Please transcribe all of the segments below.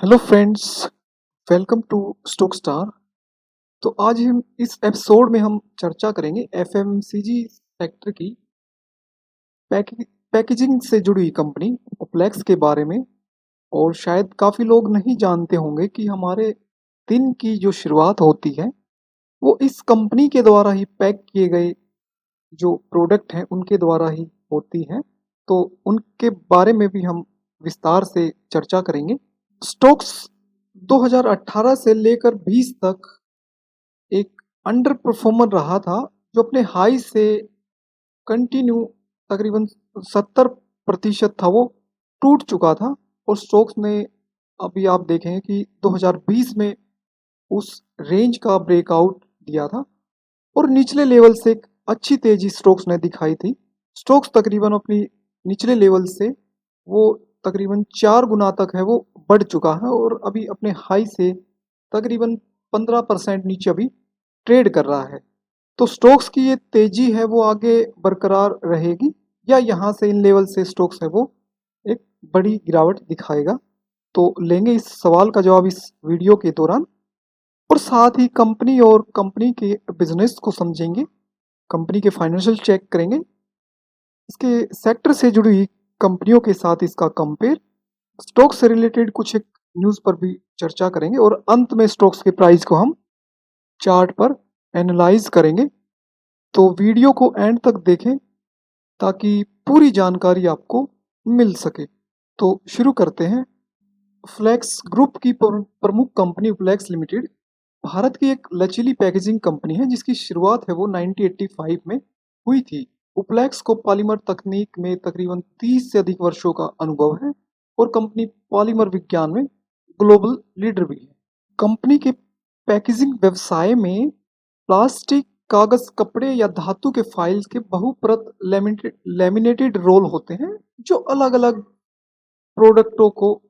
Hello friends, welcome to stock star. तो आज हम इस एपिसोड में हम चर्चा करेंगे एफएमसीजी सेक्टर की पैकेजिंग से जुड़ी हुई कंपनी ओप्लेक्स के बारे में। और शायद काफ़ी लोग नहीं जानते होंगे कि हमारे दिन की जो शुरुआत होती है वो इस कंपनी के द्वारा ही पैक किए गए जो प्रोडक्ट हैं उनके द्वारा ही होती है। तो उनके बारे में भी हम विस्तार से चर्चा करेंगे। स्टॉक्स 2018 से लेकर 20 तक एक अंडर परफॉर्मर रहा था, जो अपने हाई से कंटिन्यू तकरीबन 70% था वो टूट चुका था। और स्टॉक्स ने अभी आप देखें कि 2020 में उस रेंज का ब्रेकआउट दिया था और निचले लेवल से एक अच्छी तेजी स्टॉक्स ने दिखाई थी। स्टॉक्स तकरीबन अपनी निचले लेवल से वो तकरीबन 4 गुना तक है वो बढ़ चुका है और अभी अपने हाई से तकरीबन 15% नीचे अभी ट्रेड कर रहा है। तो स्टॉक्स की ये तेजी है वो आगे बरकरार रहेगी या यहाँ से इन लेवल से स्टॉक्स है वो एक बड़ी गिरावट दिखाएगा। तो लेंगे इस सवाल का जवाब इस वीडियो के दौरान और साथ ही कंपनी और कंपनी के बिजनेस को समझेंगे, कंपनी के फाइनेंशियल चेक करेंगे, इसके सेक्टर से जुड़ी हुई कंपनियों के साथ इसका कंपेयर, स्टॉक से रिलेटेड कुछ एक न्यूज़ पर भी चर्चा करेंगे और अंत में स्टॉक्स के प्राइस को हम चार्ट पर एनालाइज करेंगे। तो वीडियो को एंड तक देखें ताकि पूरी जानकारी आपको मिल सके। तो शुरू करते हैं। फ्लेक्स ग्रुप की प्रमुख कंपनी फ्लेक्स लिमिटेड भारत की एक लचीली पैकेजिंग कंपनी है जिसकी शुरुआत है वो 1985 में हुई थी। उपलैक्स को पॉलीमर तकनीक में तकरीबन 30 से अधिक वर्षों का अनुभव है और कंपनी पॉलीमर विज्ञान में ग्लोबल लीडर भी है। कंपनी के पैकेजिंग व्यवसाय में प्लास्टिक, कागज, कपड़े या धातु के फाइल्स के बहुपरत लेमिनेटेड रोल होते हैं जो अलग अलग प्रोडक्टों को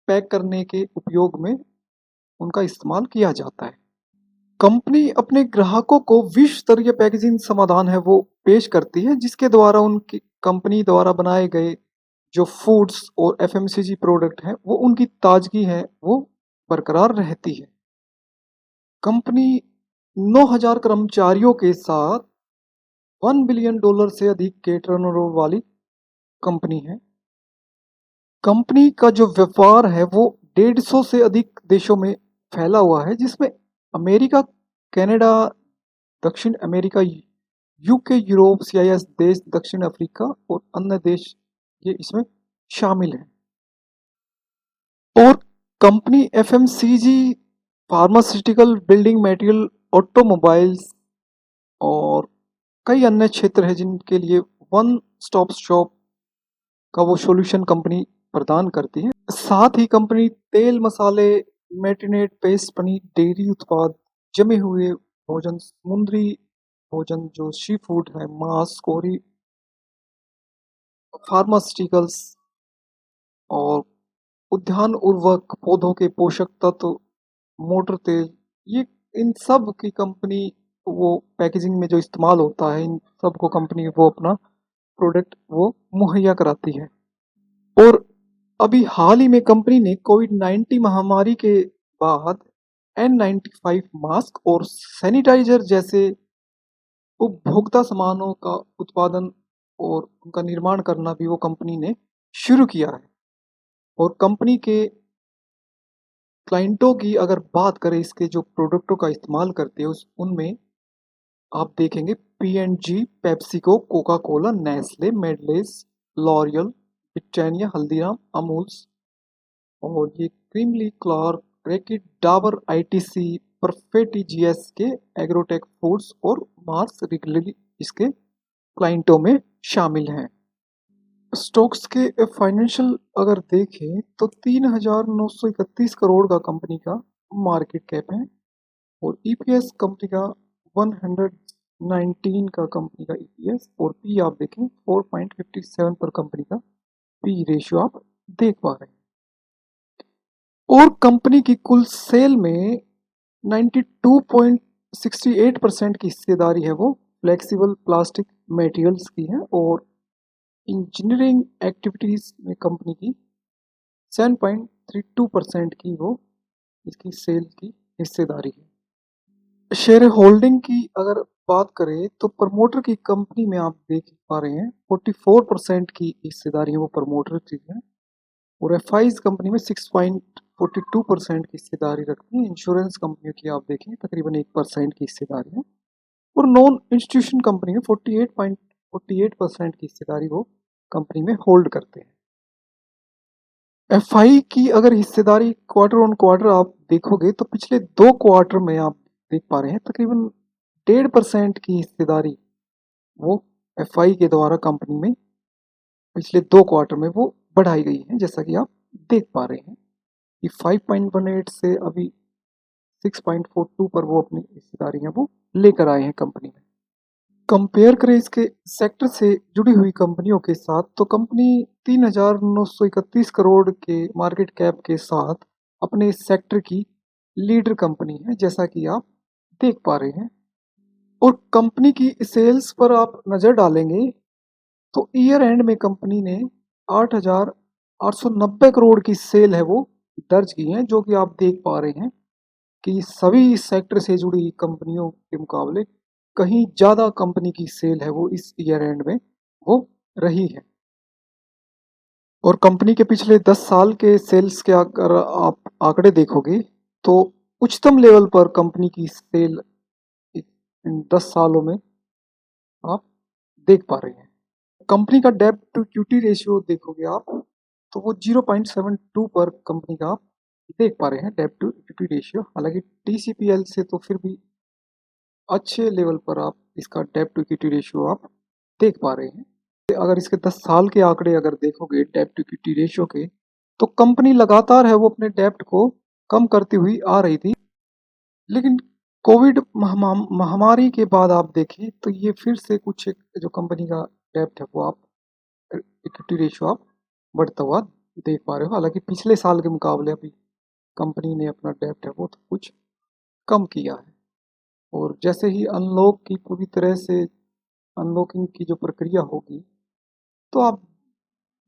पैक करने के उपयोग में उनका इस्तेमाल किया जाता है। कंपनी अपने ग्राहकों को विश्व स्तरीय पैकेजिंग समाधान है वो पेश करती है जिसके द्वारा उनकी कंपनी द्वारा बनाए गए जो फूड्स और एफएमसीजी प्रोडक्ट हैं वो उनकी ताजगी है वो बरकरार रहती है। कंपनी 9,000 कर्मचारियों के साथ $1 बिलियन से अधिक के टर्नओवर वाली कंपनी है। कंपनी का जो व्यापार है वो 150 से अधिक देशों में फैला हुआ है जिसमें अमेरिका, कनाडा, दक्षिण अमेरिका, यूके, यूरोप, सीआईएस देश, दक्षिण अफ्रीका और अन्य देश ये इसमें शामिल हैं। और company FMCG, pharmaceutical, building material, automobiles और कई अन्य क्षेत्र है जिनके लिए वन स्टॉप शॉप का वो सॉल्यूशन कंपनी प्रदान करती है। साथ ही कंपनी तेल, मसाले, मैरिनेट, पेस्ट, पनीर, डेयरी उत्पाद, जमे हुए भोजन, समुद्री भोजन जो सी फूड है, मांस, कोरी, फार्मास्यूटिकल्स और उद्यान उर्वरक, पौधों के पोषक तत्व, मोटर तेल, ये इन सब की कंपनी वो पैकेजिंग में जो इस्तेमाल होता है इन सब को कंपनी वो अपना प्रोडक्ट वो मुहैया कराती है। और अभी हाल ही में कंपनी ने कोविड-19 महामारी के बाद N95 मास्क और सैनिटाइजर जैसे उपभोक्ता सामानों का उत्पादन और उनका निर्माण करना भी वो कंपनी ने शुरू किया है। और कंपनी के क्लाइंटों की अगर बात करें, इसके जो प्रोडक्टों का इस्तेमाल करते हैं उस उनमें आप देखेंगे P&G, PepsiCo, Coca Cola, Nestle, Mondelez, L'Oreal, Britannia, Haldiram, Amul's और ये क्रीमली, Clark, Reckitt, Dabur, ITC, Perfect, GSK, Agrotech Foods और मार्स रेगुलरली इसके क्लाइंटों में शामिल हैं। स्टॉक्स के फाइनेंशियल अगर देखें तो 3,931 करोड़ का कंपनी का मार्केट कैप है और ईपीएस कंपनी का 119 का कंपनी का ईपीएस और पी आप देखें 4.57 पर कंपनी का पी रेशियो आप देख पा रहे हैं। और कंपनी की कुल सेल में 92.68% की हिस्सेदारी है वो फ्लेक्सिबल प्लास्टिक मटेरियल्स की है और इंजीनियरिंग एक्टिविटीज में कंपनी की 7.2 32% की वो इसकी सेल की हिस्सेदारी है। शेयर होल्डिंग की अगर बात करें तो प्रमोटर की कंपनी में आप देख पा रहे हैं 44% की हिस्सेदारी है वो प्रमोटर की है, और एफआईज कंपनी में 6.42% की हिस्सेदारी रखती है। इंश्योरेंस कंपनियों की आप देखें तकरीबन 1% की हिस्सेदारी है, और नॉन इंस्टीट्यूशन कंपनी में 48.48% की हिस्सेदारी वो कंपनी में होल्ड करते हैं। एफआई की अगर हिस्सेदारी क्वार्टर ऑन क्वार्टर आप देखोगे तो पिछले 2 क्वार्टर में आप देख पा रहे हैं तकरीबन 1.5% की हिस्सेदारी वो एफआई के द्वारा कंपनी में पिछले 2 क्वार्टर में वो बढ़ाई गई है, जैसा कि आप देख पा रहे हैं कि 5.18 से अभी 6.42 पर वो अपनी हिस्सेदारियां वो लेकर आए हैं कंपनी में। कंपेयर करें इसके सेक्टर से जुड़ी हुई कंपनियों के साथ तो कंपनी 3,931 करोड़ के मार्केट कैप के साथ अपने सेक्टर की लीडर कंपनी है, जैसा कि आप देख पा रहे हैं। और कंपनी की सेल्स पर आप नज़र डालेंगे तो ईयर एंड में कंपनी ने 8,890 करोड़ की सेल है वो दर्ज की है, जो कि आप देख पा रहे हैं कि सभी सेक्टर से जुड़ी कंपनियों के मुकाबले कहीं ज़्यादा कंपनी की सेल है वो इस ईयर एंड में वो रही है। और कंपनी के पिछले 10 साल के सेल्स के अगर आप आंकड़े देखोगे तो उच्चतम लेवल पर कंपनी की सेल इन 10 सालों में आप देख पा रहे हैं। कंपनी का डेब्ट टू इक्विटी रेशियो देखोगे आप तो वो 0.72 पर कंपनी का आप देख पा रहे हैं डेब्ट टू इक्विटी रेशियो। हालांकि टीसीपीएल से तो फिर भी अच्छे लेवल पर आप इसका डेब्ट टू इक्विटी रेशियो आप देख पा रहे हैं। अगर इसके 10 साल के आंकड़े अगर देखोगे डेब्ट टू इक्विटी रेशियो के तो कंपनी लगातार है वो अपने डेब्ट को कम करती हुई आ रही थी, लेकिन कोविड महामारी के बाद आप देखें तो ये फिर से कुछ एक जो कंपनी का डेब्ट है वो आप इक्विटी रेशियो आप बढ़ता हुआ देख पा रहे हो। हालांकि पिछले साल के मुकाबले अभी कंपनी ने अपना डेब्ट है वो तो कुछ कम किया है। और जैसे ही अनलॉक की पूरी तरह से अनलॉकिंग की जो प्रक्रिया होगी तो आप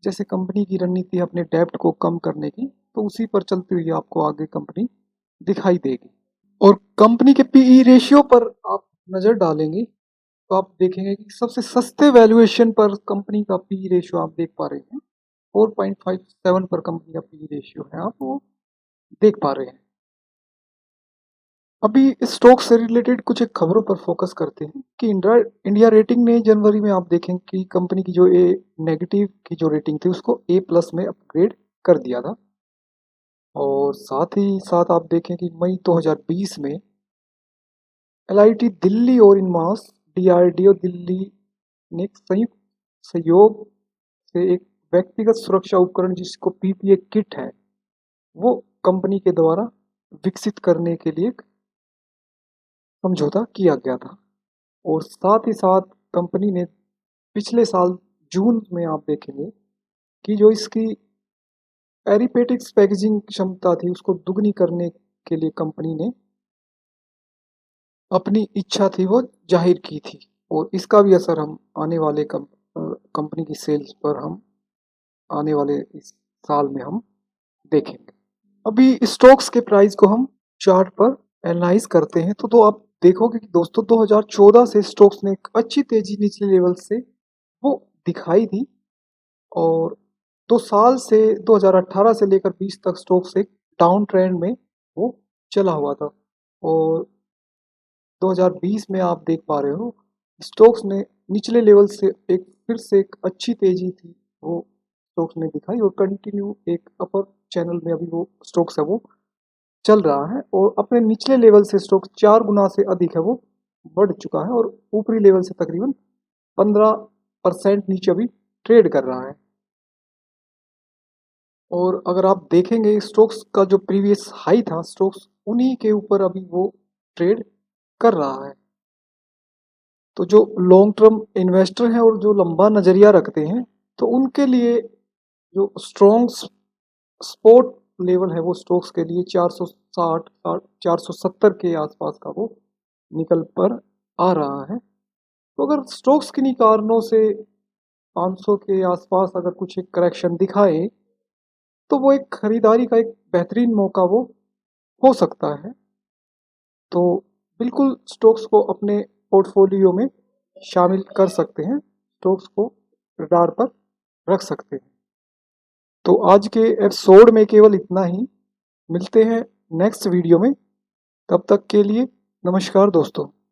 जैसे कंपनी की रणनीति है अपने डेब्ट को कम करने की, तो उसी पर चलती हुई आपको आगे कंपनी दिखाई देगी। और कंपनी के पीई रेशियो पर आप नज़र डालेंगे तो आप देखेंगे कि सबसे सस्ते वैल्यूएशन पर कंपनी का पीई रेशियो आप देख पा रहे हैं। 4.57 पर कंपनी का पीई रेशियो है, आप वो देख पा रहे हैं। अभी स्टॉक से रिलेटेड कुछ एक खबरों पर फोकस करते हैं कि इंडिया रेटिंग ने जनवरी में आप देखें कि कंपनी की जो ए नेगेटिव की जो रेटिंग थी उसको ए प्लस में अपग्रेड कर दिया था। और साथ ही साथ आप देखें कि मई 2020 में एलआईटी दिल्ली और इनमास डीआरडीओ दिल्ली ने एक संयुक्त सहयोग से एक व्यक्तिगत सुरक्षा उपकरण जिसको पीपीए किट है वो कंपनी के द्वारा विकसित करने के लिए समझौता किया गया था। और साथ ही साथ कंपनी ने पिछले साल जून में आप देखेंगे कि जो इसकी एरिपेटिक्स पैकेजिंग क्षमता थी उसको दुगनी करने के लिए कंपनी ने अपनी इच्छा थी वो जाहिर की थी, और इसका भी असर हम आने वाले कंपनी की सेल्स पर हम आने वाले इस साल में हम देखेंगे। अभी स्टॉक्स के प्राइस को हम चार्ट पर एनालाइज करते हैं तो आप देखोगे कि दोस्तों 2014 से स्टॉक्स ने एक अच्छी तेजी निचले लेवल से वो दिखाई दी, और 2 साल से 2018 से लेकर 20 तक स्टॉक्स एक डाउन ट्रेंड में वो चला हुआ था। और 2020 में आप देख पा रहे हो स्टॉक्स ने निचले लेवल से एक फिर से एक अच्छी तेजी थी वो स्टॉक्स ने दिखाई, और कंटिन्यू एक अपर चैनल में अभी वो स्टॉक्स है वो चल रहा है, और अपने निचले लेवल से स्टॉक्स 4 गुना से अधिक है वो बढ़ चुका है, और ऊपरी लेवल से तकरीबन 15% नीचे अभी ट्रेड कर रहा है। और अगर आप देखेंगे स्टॉक्स का जो प्रीवियस हाई था स्टॉक्स उन्हीं के ऊपर अभी वो ट्रेड कर रहा है। तो जो लॉन्ग टर्म इन्वेस्टर हैं और जो लंबा नज़रिया रखते हैं तो उनके लिए जो स्ट्रॉन्ग सपोर्ट लेवल है वो स्टॉक्स के लिए 460 470 के आसपास का वो निकल पर आ रहा है। तो अगर स्टॉक्स किन्हीं कारणों से 500 के आसपास अगर कुछ एक करेक्शन दिखाए तो वो एक खरीदारी का एक बेहतरीन मौका वो हो सकता है। तो बिल्कुल स्टॉक्स को अपने पोर्टफोलियो में शामिल कर सकते हैं, स्टॉक्स को रडार पर रख सकते हैं। तो आज के एपिसोड में केवल इतना ही। मिलते हैं नेक्स्ट वीडियो में। तब तक के लिए नमस्कार दोस्तों।